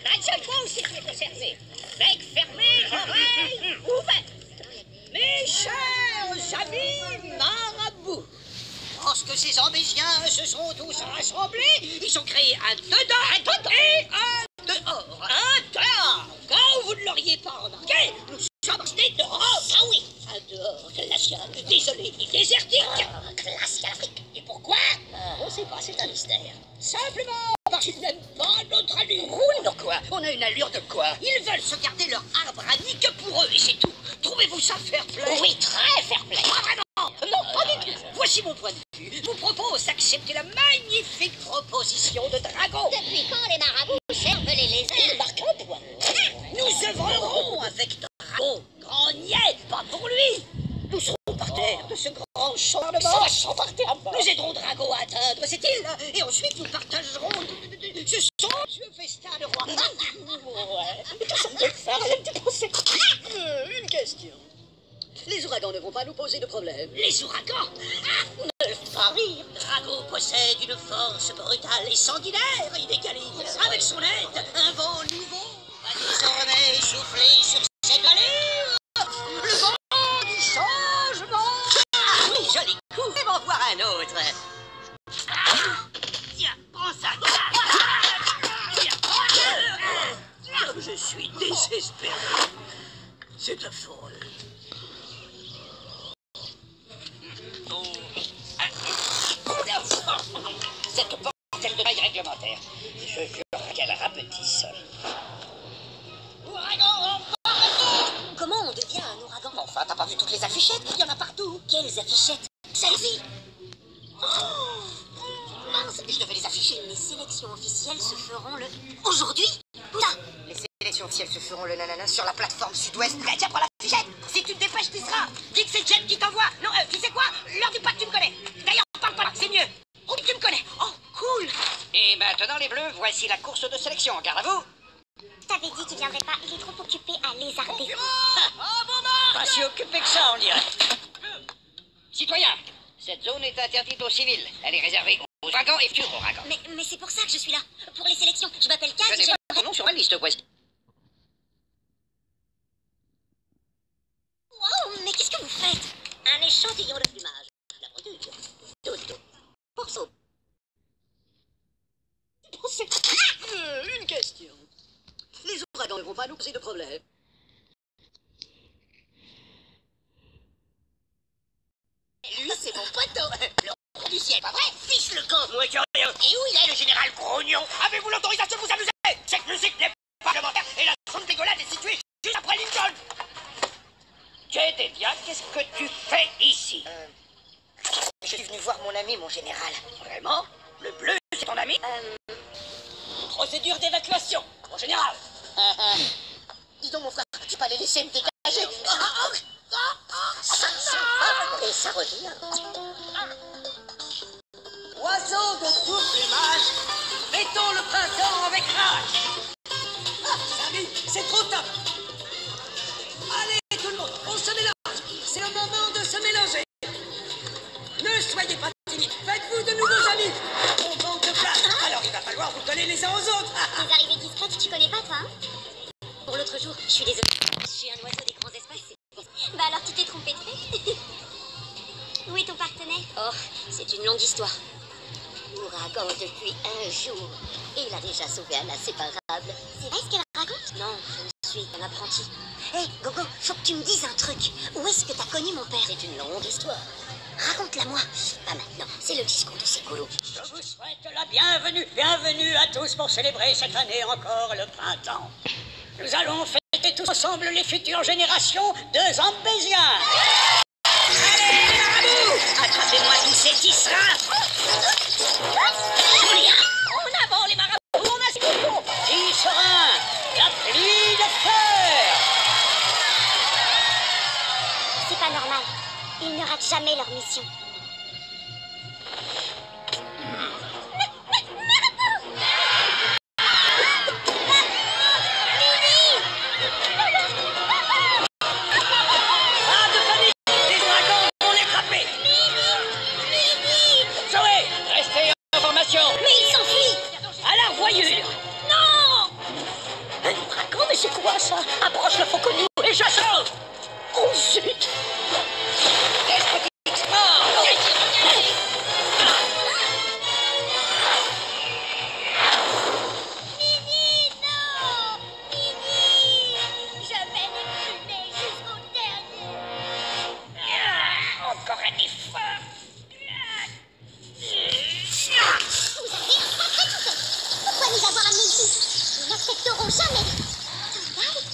La seule fois aussi je l'ai conservé. Bec fermé, oreille ouverte. Mes chers amis marabouts, lorsque ces Ambésiens se sont tous rassemblés, ils ont créé un dedans et un dehors. Un dehors, quand vous ne l'auriez pas remarqué, nous sommes restés dehors. Ah oui, un dehors glacial, désolé, désertique. Glacial Afrique. Et pourquoi? On ne sait pas, c'est un mystère. Simplement parce qu'ils n'aiment pas notre allure. Oui, non quoi? On a une allure de quoi? Ils veulent se garder leur arbre à nid que pour eux, et c'est tout. Trouvez-vous ça fair-play? Oui, très fair-play. Pas vraiment. Non, pas du tout. Voici mon point de vue. Je vous propose d'accepter la magnifique proposition de Drago. Depuis quand les marabouts servent les lézards? Il marque un point. Nous œuvrerons avec Drago. Grand niais, pas pour lui. Nous serons par terre de ce grand chambardement. Nous aiderons Drago à atteindre cette île. Et ensuite, nous partagerons ce somptueux festin de roi. Ouais. Que ça me faire un petit procès. Une question. Les ouragans ne vont pas nous poser de problème. Les ouragans? Ne le fais pas rire. Drago possède une force brutale et sanguinaire, inégalée. Avec son aide, un vent nouveau va désormais souffler sur cette vallée. Le vent du changement. Oui, joli coup. Et m'en voir un autre. Tiens, prends ça. Comme je suis désespéré. C'est affreux. Cette portelle de maille réglementaire. Je jure qu'elle rapetisse. Ouragan, Comment on devient un ouragan? enfin, t'as pas vu toutes les affichettes? Il y en a partout. Quelles affichettes? Celle-ci. Mince, je devais les afficher. Les sélections officielles se feront le... Aujourd'hui? Là. Les sélections officielles se feront le nanana sur la plateforme sud-ouest. Tiens, prends l'affichette. Si tu te dépêches, tu seras. Dis que c'est Jen qui t'envoie. Non, tu sais quoi? L'heure du pack, tu me connais. D'ailleurs, parle pas, c'est mieux. Oh, tu me connais. Oh, cool. Et maintenant, les bleus, voici la course de sélection. Garde à vous. Je t'avais dit qu'il viendrait pas, il est trop occupé à lézarder. Pas si occupé que ça, on dirait. Citoyens, cette zone est interdite aux civils. Elle est réservée aux ouragans et futurs ouragans. Mais c'est pour ça que je suis là. Pour les sélections. Je m'appelle Kaz. Je n'ai pas ton nom sur ma liste, voici. Wow, mais qu'est-ce que vous faites? Un échantillon de plumage. La bordure. Dodo. Morceau. Une question. Les ouragans ne vont pas nous poser de problème. Lui, c'est mon poteau. Le roi du ciel, pas vrai? Fiche le camp. Moi, qui rien. Et où il est, le général Grognon? Avez-vous l'autorisation de vous amuser? Cette musique n'est pas parlementaire et la zone dégueulasse est située juste après Lincoln. Jedediah, qu'est-ce que tu fais ici? Je suis venu voir mon ami, mon général. Vraiment? Le bleu, c'est ton ami? Procédure d'évacuation, mon général. Dis donc, mon frère, tu peux pas les laisser me dégager? Ça s'en va et ça revient. Oiseaux de tout plumage, mettons le printemps avec rage. Salut, c'est trop top. Allez, tout le monde, on se mélange. C'est le moment de se mélanger. Ne soyez pas timides, faites-vous de nouveaux amis. On manque de place, alors il va falloir vous coller les uns aux autres. Les arrivées discrètes, tu connais pas, toi, hein? Pour l'autre jour, je suis désolée. Je suis un oiseau des grands espaces. Bah alors, tu t'es trompé de fait. Où est ton partenaire? Oh, c'est une longue histoire. Ouragan depuis un jour. Et il a déjà sauvé un inséparable. C'est vrai ce qu'elle raconte? Non, je suis un apprenti. Hé, Gogo, faut que tu me dises un truc. Où est-ce que t'as connu mon père? C'est une longue histoire. Raconte-la moi. Pas maintenant, c'est le discours de ces colos. Je vous souhaite la bienvenue. Bienvenue à tous pour célébrer cette année encore le printemps. Nous allons fêter tous ensemble les futures générations de Zambésiens. Allez, les marabouts, attrapez-moi tous ces tisserands. En avant, les marabouts, on a ce qu'il faut. Tisserand, la pluie de fer. C'est pas normal. Ils ne ratent jamais leur mission. Mais il s'enfuit. À la voyure. Non. ça. Approche le fauconnier et je sauve. Oh zut. Laisse petite mort. Mimi, non! Mimi! Je vais m'exprimer jusqu'au dernier! Encore un effort. Vous avez un sacré toupet! Pourquoi nous avoir amenés ici? Nous n'accepterons jamais! Regarde!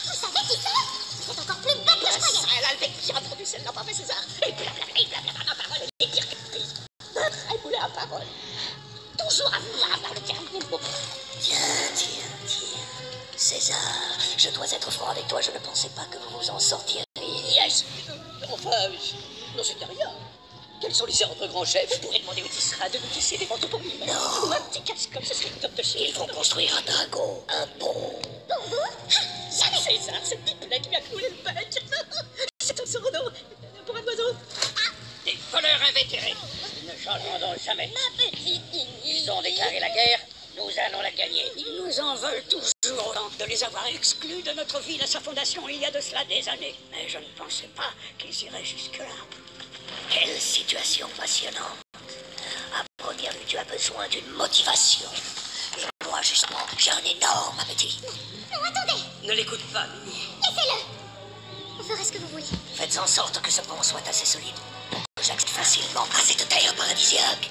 Vous savez qui c'est? Vous êtes encore plus bête que je croyais! Elle a le bec qui a produit celle n'a pas fait César. Et blablabla, à parole, et dire elle voulait à parole. Toujours à vouloir avoir le dernier mot. Tiens. César, je dois être franc avec toi, je ne pensais pas que vous vous en sortiriez. Yes. Enfin, non, c'était rien. Quels sont les ordres, grand chef? Vous pourrez demander au Tisserand de nous tisser des manteaux pour lui. Non. Ou un petit casque comme ce serait top de chez Ils vont construire un dragon, un pont. Pour vous? Jamais César, ce type-là qui lui a cloué le bec. C'est un surnom pour un oiseau. Des voleurs invétérés. Ils ne changeront donc jamais. Ma petite Mimi! Ils ont déclaré la guerre, nous allons la gagner. Ils nous en veulent toujours autant de les avoir exclus de notre ville à sa fondation il y a de cela des années. Mais je ne pensais pas qu'ils iraient jusque-là. Quelle situation passionnante. À première vue, tu as besoin d'une motivation. Et moi, justement, j'ai un énorme appétit. Non, attendez! Ne l'écoute pas, Mimi. Laissez-le! On fera ce que vous voulez. Faites en sorte que ce pont soit assez solide pour que j'accède facilement à cette terre paradisiaque.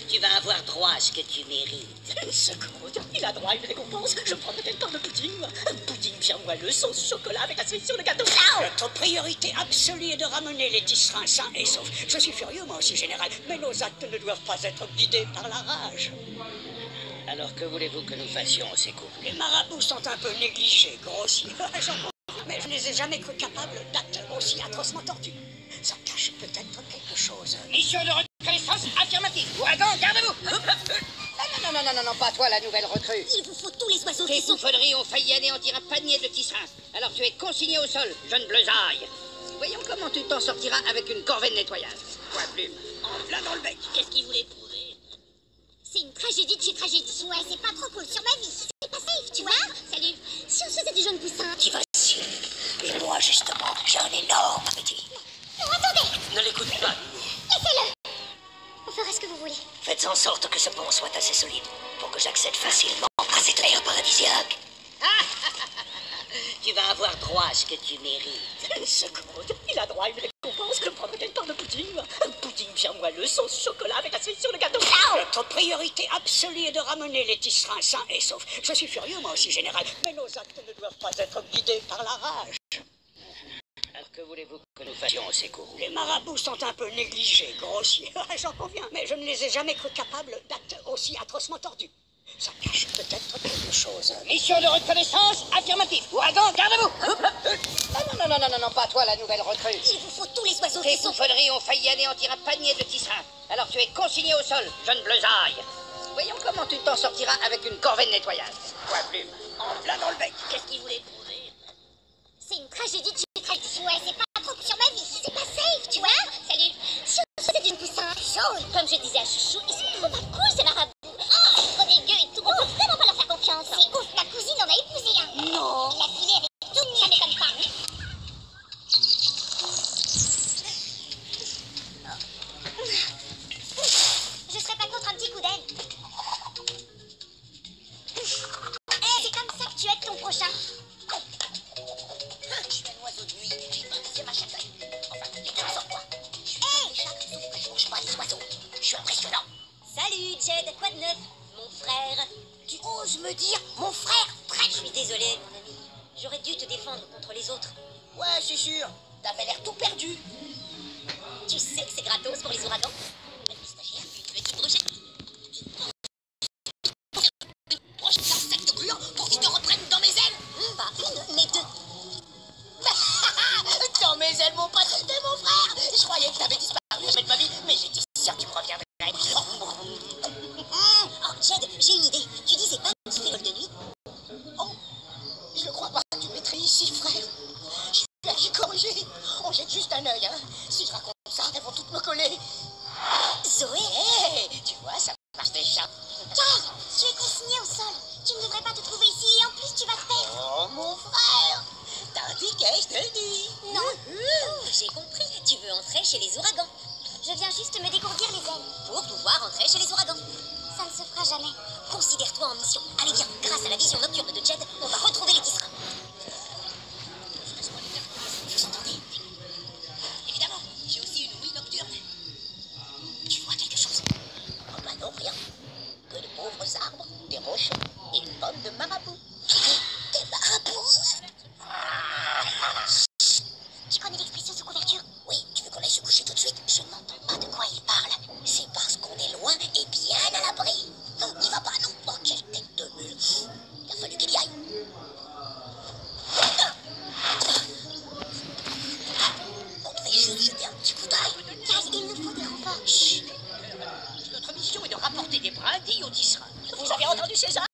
Tu vas avoir droit à ce que tu mérites. Une seconde, il a droit à une récompense. Je prends peut-être part de pudding. Un pudding bien moelleux, sauce chocolat avec la cerise sur le gâteau. Notre priorité absolue est de ramener les tisserands sains et saufs. Je suis furieux, moi aussi, général, mais nos actes ne doivent pas être guidés par la rage. Alors que voulez-vous que nous fassions, ces couples? Les marabouts sont un peu négligés, grossiers. J'en conviens, mais je ne les ai jamais cru capables d'actes aussi atrocement tordus. Ça cache peut-être quelque chose. Mission de reconnaissance affirmative. Ouragan, gardez-vous. Non, pas toi, la nouvelle recrue. Il vous faut tous les oiseaux Tes qui sont... bouffonneries ont failli anéantir un panier de tisserands. Alors tu es consigné au sol, jeune bleusaille. Voyons comment tu t'en sortiras avec une corvée de nettoyage. Point plume, en plein dans le bec. Qu'est-ce qu'il voulait prouver? C'est une tragédie de chez tragédie. Ouais, c'est pas trop cool sur ma vie. C'est pas safe, tu vois? Salut. Si on se faisait du jaune poussin... Motivation. Et moi, justement, j'ai un énorme appétit. Non, attendez! Ne l'écoute pas. Laissez-le! On fera ce que vous voulez. Faites en sorte que ce pont soit assez solide pour que j'accède facilement à cette terre paradisiaque. Tu vas avoir droit à ce que tu mérites. Une seconde, il a droit à une récompense. Je prends peut-être part de pudding. Un pudding bien moelleux, sauce chocolat avec la cerise sur le gâteau. Notre priorité absolue est de ramener les tisserands sains et saufs. Je suis furieux, moi aussi, général, mais nos actes ne doivent pas être guidés par la rage. Alors que voulez-vous que nous fassions, ces courroux? Les marabouts sont un peu négligés, grossiers. J'en conviens, mais je ne les ai jamais cru capables d'actes aussi atrocement tordus. Ça cache peut-être quelque chose. Mission de reconnaissance affirmative. Ouragan, gardez-vous. Non, pas toi, la nouvelle recrue. Il vous faut tous les oiseaux Tes qui sont... bouffonneries ont failli anéantir un panier de tisserands. Alors tu es consigné au sol, jeune bleusaille. Voyons comment tu t'en sortiras avec une corvée de nettoyage. Point plume, en plein dans le bec. Qu'est-ce qu'il voulait prouver? C'est une tragédie de chez tragédie. Ouais, c'est pas trop cool sur ma vie. C'est pas safe, tu vois? Salut. Si on se faisait du jaune poussin... Jaune! Comme je disais à Chouchou, ils sont trop pas cool, ces marabouts. Ah, trop dégueu et tout. On peut vraiment pas leur faire confiance. C'est ouf, ma cousine en a épousé un. Non. Il l'a filé avec tout, ça m'étonne pas. Je serais pas contre un petit coup d'aile. C'est comme ça que tu aides ton prochain. Je suis un oiseau de nuit, j'ai pas c'est ma chatte. Enfin, les deux sont quoi? Je suis Hey! un chat, sauf que je mange pas les oiseaux. Je suis impressionnant. Salut, Jed, quoi de neuf? Mon frère. Tu oses me dire mon frère Fred? Je suis désolée, mon ami. J'aurais dû te défendre contre les autres. Ouais, c'est sûr. T'avais l'air tout perdu. Tu sais que c'est gratos pour les ouragans. Le stagiaire, une petite brochette. Une brochette d'un sac de gluants pour qu'ils te reprennent dans mes ailes. Pas une, mais deux. Dans mes ailes, mon pote, t'es mon frère. Je croyais que t'avais disparu jamais de ma vie, mais j'étais sûr que tu me reviendrais. Oh, Jed, j'ai une idée. Tu disais pas que tu fais vol de nuit? Oh, je ne crois pas que tu m'étris ici, frère. Je suis allé corriger. On jette juste un œil, hein. Si je raconte ça, elles vont toutes me coller. pouvoir entrer chez les ouragans. Ça ne se fera jamais. Considère-toi en mission. Allez viens, grâce à la vision nocturne de Jed, on va retrouver les tisserands. Vous entendez? Évidemment, j'ai aussi une ouïe nocturne. Tu vois quelque chose? Oh bah non, rien. Que de pauvres arbres, des rochers et une bande de marabouts. Des marabouts? Tu connais l'expression sous couverture? Oui, tu veux qu'on aille se coucher tout de suite? Je n'entends pas de quoi il parle. C'est parce qu'on est loin et bien à l'abri. Non, n'y va pas, non. Oh, quelle tête de mule. Il a fallu qu'il y aille. On devait juste jeter un petit coup d'œil. Kyle, il nous faut des renforts. Chut. Notre mission est de rapporter des brindilles aux tisserands. Vous avez entendu, César?